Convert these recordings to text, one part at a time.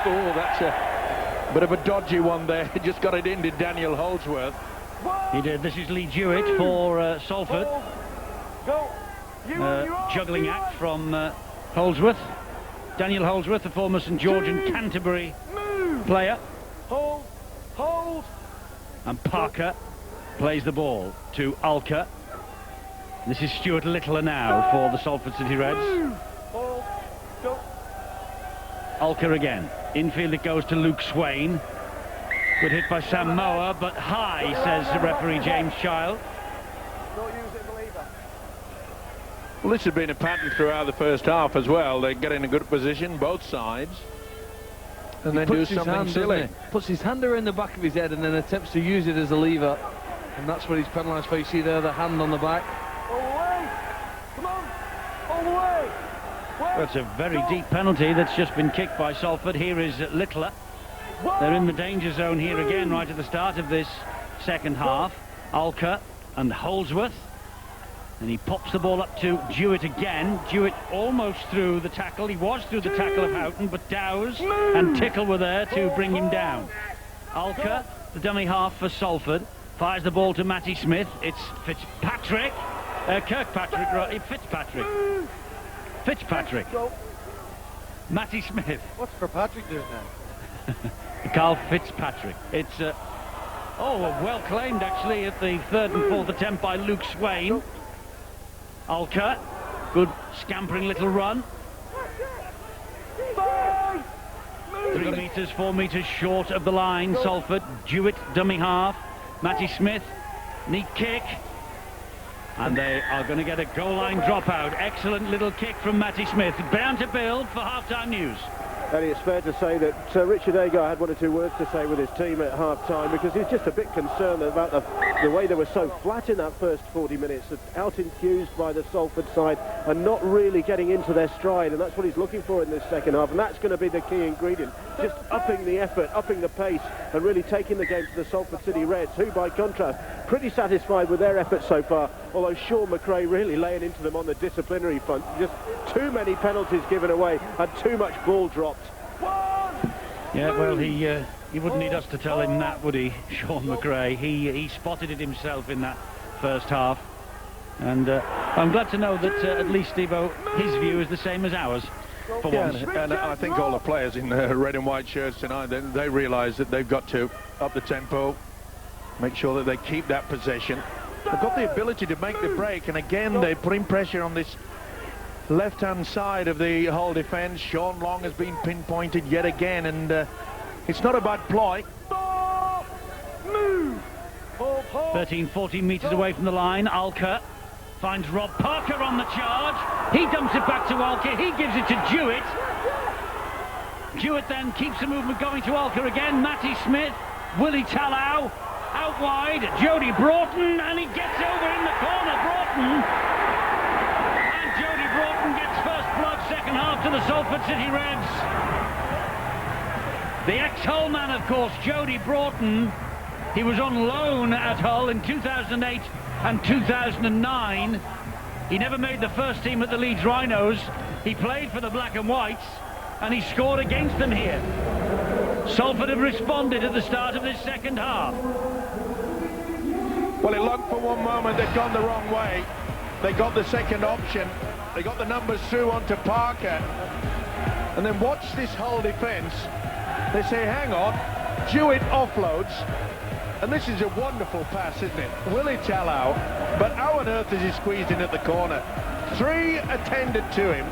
Oh, that's a bit of a dodgy one there. Just got it in, did Daniel Holdsworth. He did. This is Lee Jewett for Salford. Juggling act from Holdsworth. Daniel Holdsworth, the former St George and Canterbury player. Hold. And Parker plays the ball to Alker. This is Stuart Littler now for the Salford City Reds. Alker again. Infield it goes to Luke Swain. Good hit by Sam Moa, but high, says the referee James Child. Well, this has been a pattern throughout the first half as well. They get in a good position, both sides, and then do something silly. Puts his hand around the back of his head and then attempts to use it as a lever. And that's what he's penalised for. You see there, the hand on the back. All the way! Come on! All the way! That's a very deep penalty that's just been kicked by Salford. Here is Littler. They're in the danger zone here again right at the start of this second half. Alker and Holdsworth. And he pops the ball up to Jewett again. Jewett almost through the tackle. He was through the tackle of Houghton, but Dowes and Tickle were there to bring him down. Alker, the dummy half for Salford, fires the ball to Matty Smith. It's Fitzpatrick. Fitzpatrick. Matty Smith. What's Fitzpatrick doing now? Carl Fitzpatrick. It's well claimed actually at the third and fourth attempt by Luke Swain. Alker, good scampering little run. 3 metres, 4 metres short of the line. Salford. Jewett, dummy half. Matty Smith, neat kick. And they are going to get a goal line dropout. Excellent little kick from Matty Smith. Bound to build for half-time news. And it's fair to say that Richard Agar had one or two words to say with his team at half-time, because he's just a bit concerned about the way they were so flat in that first 40 minutes, out-enthused by the Salford side and not really getting into their stride, and that's what he's looking for in this second half, and that's going to be the key ingredient, just upping the effort, upping the pace, and really taking the game to the Salford City Reds, who, by contrast, pretty satisfied with their efforts so far, although Sean McRae really laying into them on the disciplinary front. Just too many penalties given away and too much ball dropped. Yeah, well, he wouldn't need us to tell him that, would he, Sean McRae? He spotted it himself in that first half. And I'm glad to know that at least, Steve-O, his view is the same as ours. For once. And I think all the players in the red and white shirts tonight, they realise that they've got to up the tempo, make sure that they keep that possession. They've got the ability to make the break, and again they're putting pressure on this left-hand side of the whole defence. Sean Long has been pinpointed yet again, and it's not a bad ploy. 13, 14 metres away from the line. Alker finds Rob Parker on the charge. He dumps it back to Alker. He gives it to Jewett. Jewett then keeps the movement going to Alker again. Matty Smith, Willie Tallow, out wide. Jody Broughton, and he gets over in the corner. Broughton. And Jody Broughton gets first blood, second half to the Salford City Reds. The ex-Hull man, of course, Jody Broughton. He was on loan at Hull in 2008 and 2009. He never made the first team at the Leeds Rhinos. He played for the Black and Whites, and he scored against them here. Salford have responded at the start of this second half. Well, it looked for one moment they'd gone the wrong way. They got the second option. They got the numbers through onto Parker. And then watch this whole defence. They say, hang on, Jewett offloads. And this is a wonderful pass, isn't it? Willie Tallow, but how on earth is he squeezed in at the corner? 3 attended to him.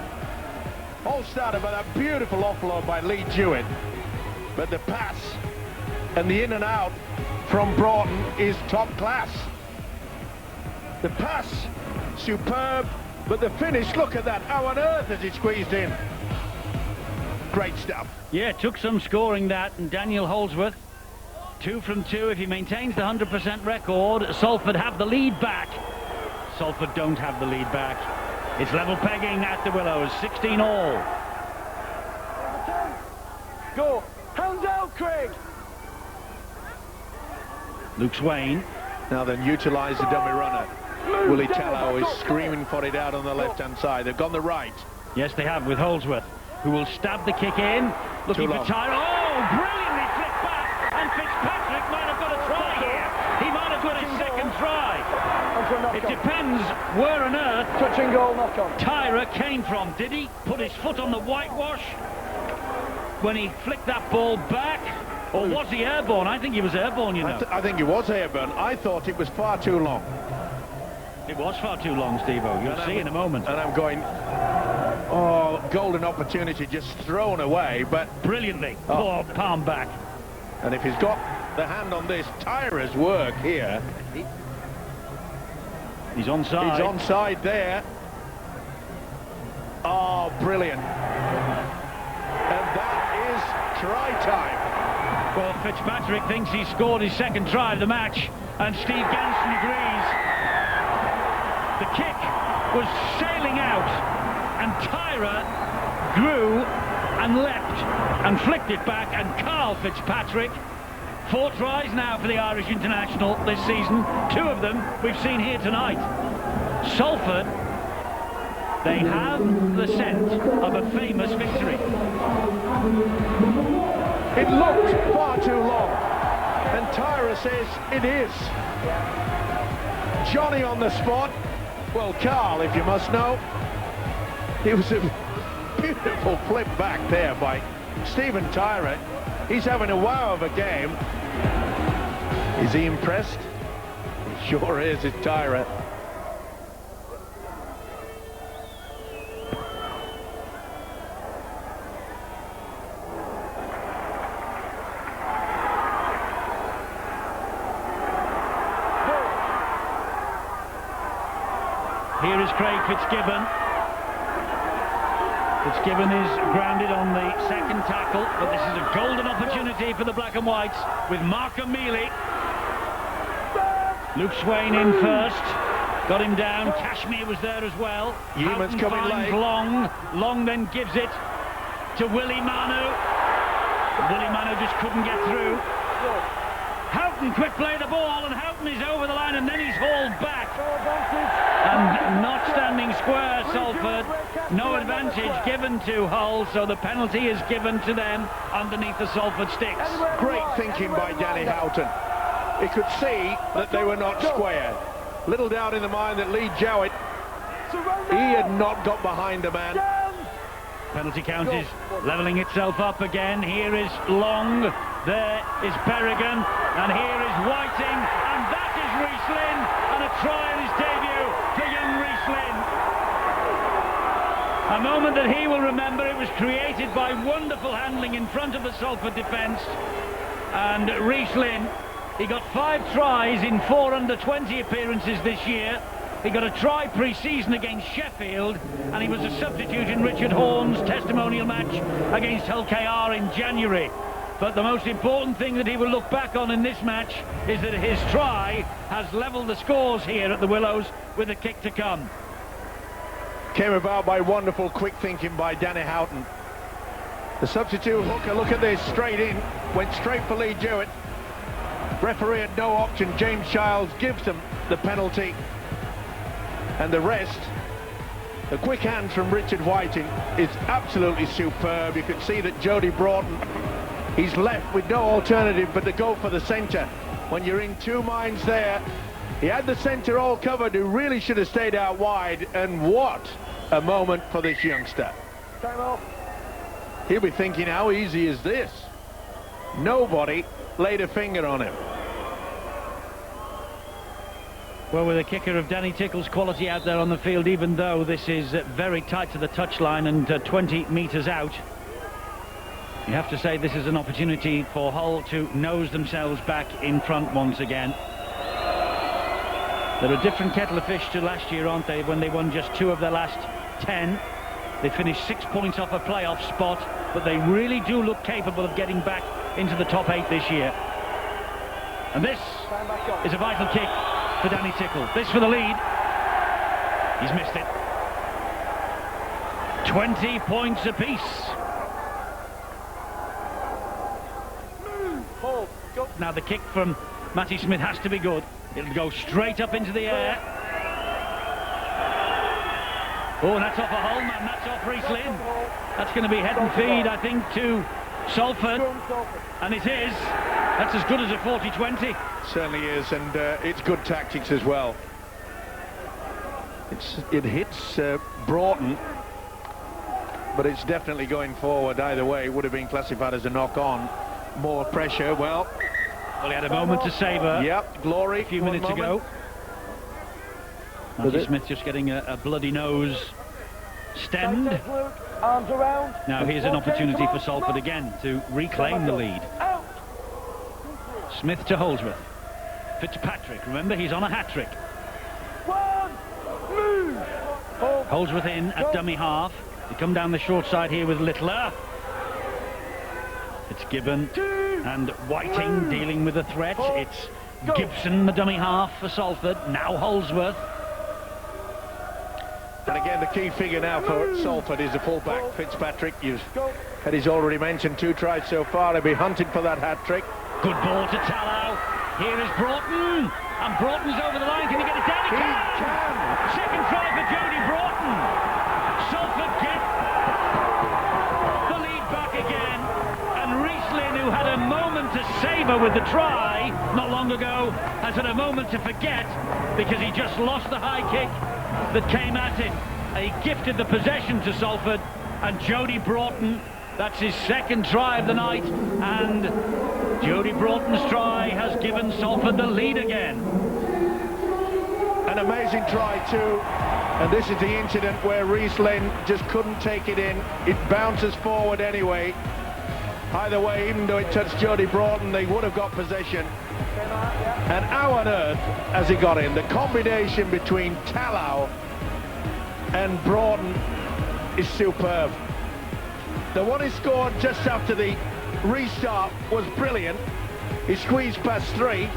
All started by that beautiful offload by Lee Jewett. But the pass and the in and out from Broughton is top class. The pass, superb, but the finish, look at that. How on earth has he squeezed in? Great stuff. Yeah, it took some scoring that, and Daniel Holdsworth, 2 from 2. If he maintains the 100% record, Salford have the lead back. Salford don't have the lead back. It's level pegging at the Willows, 16 all. Go! Hands out, Craig! Luke Swain. Now then, utilise the dummy runner. Willie Tallow is screaming for it out on the left-hand side. They've gone the right. Yes, they have, with Holdsworth. who will stab the kick in. Looking for Tyra. Oh, brilliantly flicked back. And Fitzpatrick might have got a try here. He might have got his second try. It depends where on earth Touching goal, knock on. Tyra came from. Did he put his foot on the whitewash when he flicked that ball back? Or was he airborne? I think he was airborne, you know. I think he was airborne. I thought it was far too long. It was far too long, Steve-O. You'll see in a moment. And I'm going, oh, golden opportunity just thrown away, but... Brilliantly. Poor palm back. And if he's got the hand on this, Tyra's work here... He's onside. He's onside there. Oh, brilliant. And that is try time. Well, Fitzpatrick thinks he scored his second try of the match, and Steve Ganson agrees. The kick was sailing out, and Tyra grew and leapt and flicked it back, and Carl Fitzpatrick, 4 tries now for the Irish international this season. 2 of them we've seen here tonight. Salford, they have the scent of a famous victory. It looked far too long, and Tyra says it is. Johnny on the spot. Well, Carl, if you must know, it was a beautiful flip back there by Stephen Tyra. He's having a wow of a game. Is he impressed? He sure is, it's Tyra. Here is Craig Fitzgibbon. Fitzgibbon is grounded on the second tackle, but this is a golden opportunity for the black and whites with Markham Mealy. Luke Swain in first, got him down. Kashmir was there as well. Human's coming late. Long then gives it to Willie Manu. Willie Manu just couldn't get through. Houghton quick play the ball, and Houghton is over the line, and then he's hauled back. And not standing square, Salford. No advantage given to Hull, so the penalty is given to them underneath the Salford sticks. Great thinking by Danny Houghton. He could see that they were not square. Little doubt in the mind that Lee Jowett, he had not got behind the man. Penalty count is levelling itself up again. Here is Long, there is Berrigan, and here is Whiting, and that is Rhys Lynn, and a try in his debut for young Rhys Lynn. A moment that he will remember. It was created by wonderful handling in front of the Salford defence, and Rhys Lynn, he got 5 tries in 4 under-20 appearances this year. He got a try pre-season against Sheffield, and he was a substitute in Richard Horne's testimonial match against Hull KR in January. But the most important thing that he will look back on in this match is that his try has levelled the scores here at the Willows with a kick to come. Came about by wonderful quick thinking by Danny Houghton. The substitute hooker, look at this, straight in, went straight for Lee Jewett. Referee had no option. James Childs gives them the penalty. And the rest, the quick hands from Richard Whiting is absolutely superb. You can see that Jody Broughton, he's left with no alternative but to go for the centre. When you're in 2 minds there, he had the centre all covered, who really should have stayed out wide, and what a moment for this youngster. Time off. He'll be thinking, how easy is this? Nobody laid a finger on him. Well, with a kicker of Danny Tickle's quality out there on the field, even though this is very tight to the touchline and 20 metres out, you have to say this is an opportunity for Hull to nose themselves back in front once again. They're a different kettle of fish to last year, aren't they, when they won just 2 of their last 10. They finished 6 points off a playoff spot, but they really do look capable of getting back into the top 8 this year. And this is a vital kick for Danny Tickle. This for the lead. He's missed it. 20 points apiece. Now the kick from Matty Smith has to be good. It'll go straight up into the air. Oh, and that's off a Hull man, that's off Rhys Lynn. That's going to be head and feed, I think, to Salford. And it is. That's as good as a 40-20. Certainly is, and it's good tactics as well. It hits Broughton, but it's definitely going forward either way. It would have been classified as a knock-on. More pressure, well, he had a moment to savour. Yep, glory. A few minutes ago. Matty Smith just getting a bloody nose stemmed. Arms around. Now here's an opportunity for Salford again to reclaim the lead. Smith to Holdsworth. Fitzpatrick, remember, he's on a hat-trick. Holdsworth in at dummy half. They come down the short side here with Littler. It's Gibbon and Whiting dealing with the threat. It's Gibson, the dummy half for Salford. Now Holdsworth. And again, the key figure now for Salford is the fullback, Fitzpatrick. He's already mentioned 2 tries so far. He'll be hunting for that hat-trick. Good ball to Tallow. Here is Broughton. And Broughton's over the line. Can he get it down? He can! Second try for Jody Broughton. Salford get the lead back again. And Rhys-Lynn, who had a moment to savour with the try not long ago, has had a moment to forget because he just lost the high kick that came at him. He gifted the possession to Salford, and Jody Broughton, that's his second try of the night, and Jody Broughton's try has given Salford the lead again. An amazing try too, and this is the incident where Rhys-Lynn just couldn't take it in. It bounces forward anyway. Either way, even though it touched Jody Broughton, they would have got possession. And how on earth has he got in? The combination between Tallow and Broughton is superb. The one he scored just after the restart was brilliant. He squeezed past 3,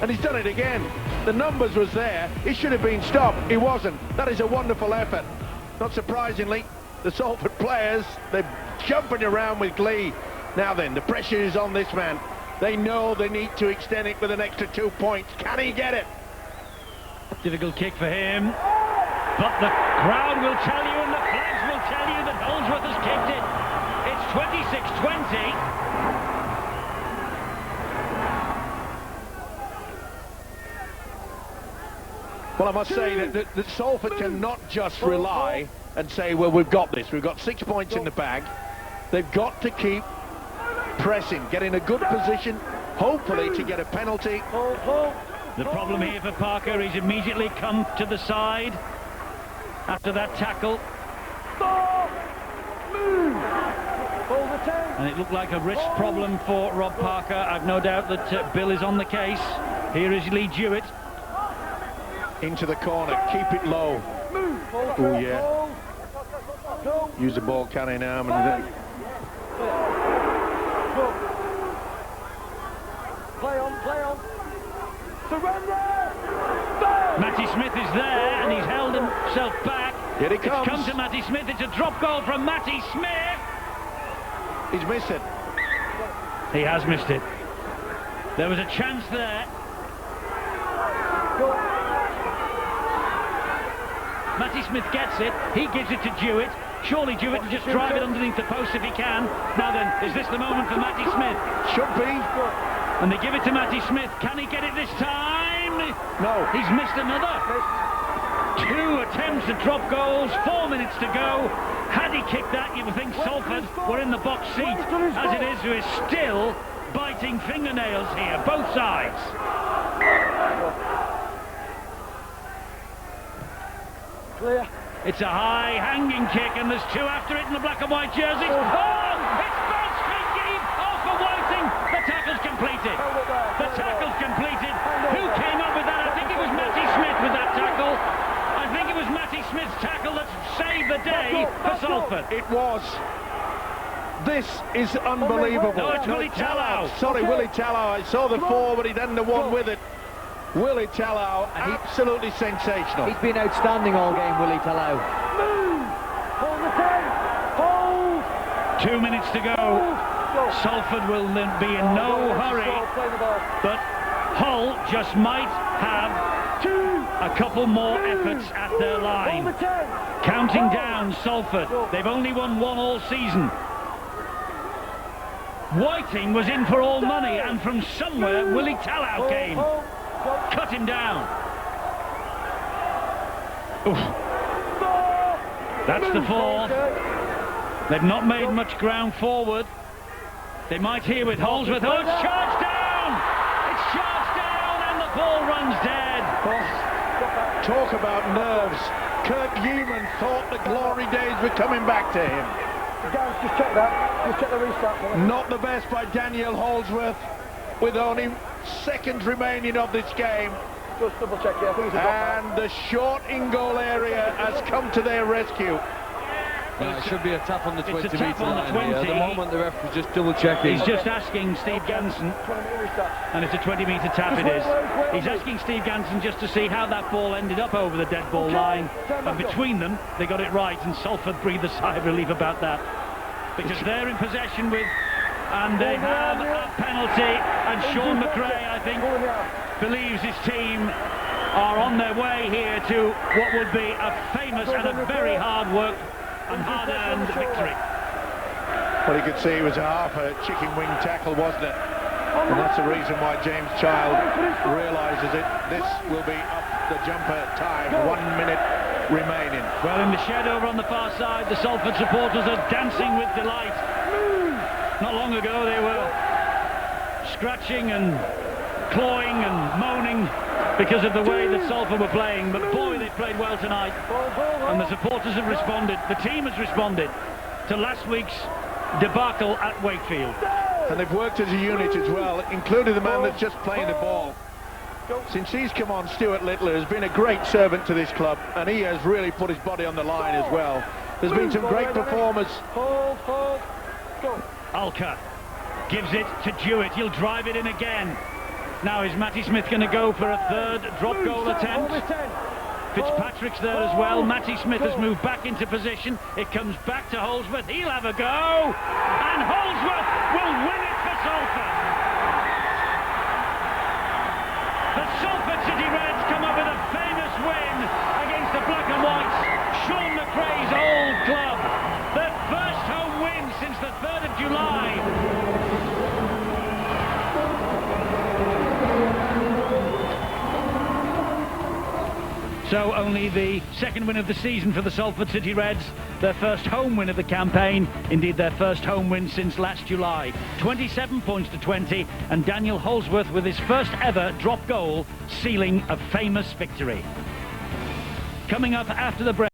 and he's done it again. The numbers was there. He should have been stopped. He wasn't. That is a wonderful effort. Not surprisingly, the Salford players, they're jumping around with glee. Now then, the pressure is on this man. They know they need to extend it with an extra 2 points. Can he get it? Difficult kick for him. But the crowd will tell you and the flags will tell you that Holdsworth has kicked it. It's 26-20. Well, I must say that Salford cannot just rely and say, well, we've got this. We've got 6 points in the bag. They've got to keep pressing, get in a good position, hopefully to get a penalty. The problem here for Parker, he's immediately come to the side after that tackle. And it looked like a wrist problem for Rob Parker. I've no doubt that Bill is on the case. Here is Lee Jewett. Into the corner, keep it low. Oh yeah. Use the ball carrying arm and then Play on. Surrender! Matty Smith is there and he's held himself back. Here he comes. It's come to Matty Smith. It's a drop goal from Matty Smith. He's missed it. He has missed it. There was a chance there. Matty Smith gets it. He gives it to Jewett. Surely Jewett will just drive it underneath the post if he can. Now then, is this the moment for Matty Smith? Should be. And they give it to Matty Smith. Can he get it this time? No. He's missed another. 2 attempts at drop goals, 4 minutes to go. Had he kicked that, you would think Salford were in the box seat. As it is, who is still biting fingernails here, both sides. Clear. It's a high hanging kick, and there's 2 after it in the black and white jerseys. Oh, it's bounced straight deep. Oh, for Whiting. The tackle's completed. The tackle's completed. Who came up with that? I think it was Matty Smith with that tackle. I think it was Matty Smith's tackle that saved the day for Salford. It was. This is unbelievable. No, it's Willie Tallow. Sorry, Willie Tallow. I saw the 4, but he didn't the one with it. Willie Tallow, absolutely sensational. He's been outstanding all game, Willie Tallow. Move! Hold the 10! Hold! 2 minutes to go. Salford will be in no hurry, but Hull just might have A couple more efforts at their line. Counting down Salford. They've only won one all season. Whiting was in for all money, and from somewhere Willie Tallow came. Cut him down. Oof. That's the four. They've not made much ground forward. They might here with Holdsworth. Oh, it's charged down! It's charged down, and the ball runs dead. Oh, talk about nerves. Kirk Newman thought the glory days were coming back to him. Guys, just check that. Just check the restart. Not the best by Daniel Holdsworth, with only seconds remaining of this game. Just double check it. I think it's a drop And the short in-goal area has come to their rescue. Well, it should be a tap on the 20 It's a tap metre on the line. 20. At the moment, the ref was just double checking. He's just asking Steve Ganson, and it's a 20-metre tap it is. He's asking Steve Ganson just to see how that ball ended up over the dead ball line, and between them they got it right, and Salford breathed a sigh of relief about that, because they're in possession with, and they have a penalty, and Sean McRae, I think, believes his team are on their way here to what would be a famous and a very hard work and hard-earned victory. Well, you could see it was half a chicken wing tackle, wasn't it? And that's the reason why James Child realises it. This will be up the jumper time. 1 minute remaining. Well, in the shed over on the far side, the Salford supporters are dancing with delight. Not long ago, they were scratching and clawing and moaning because of the way that Salford were playing, but boy, they played well tonight, and the supporters have responded, the team has responded to last week's debacle at Wakefield. And they've worked as a unit as well, including the man that's just playing the ball. Since he's come on, Stuart Littler has been a great servant to this club, and he has really put his body on the line as well. There's been some great performers. Alka gives it to Jewett, he'll drive it in again. Now is Matty Smith going to go for a third drop goal attempt? Fitzpatrick's there as well. Matty Smith has moved back into position. It comes back to Holdsworth. He'll have a go. And Holdsworth will win it for Salford. The Salford City Reds come up with a famous win against the Black and Whites. Sean McRae's old club. Their first home win since the 3rd of July. So only the second win of the season for the Salford City Reds, their first home win of the campaign, indeed their first home win since last July. 27 points to 20, and Daniel Holdsworth with his first ever drop goal, sealing a famous victory. Coming up after the break.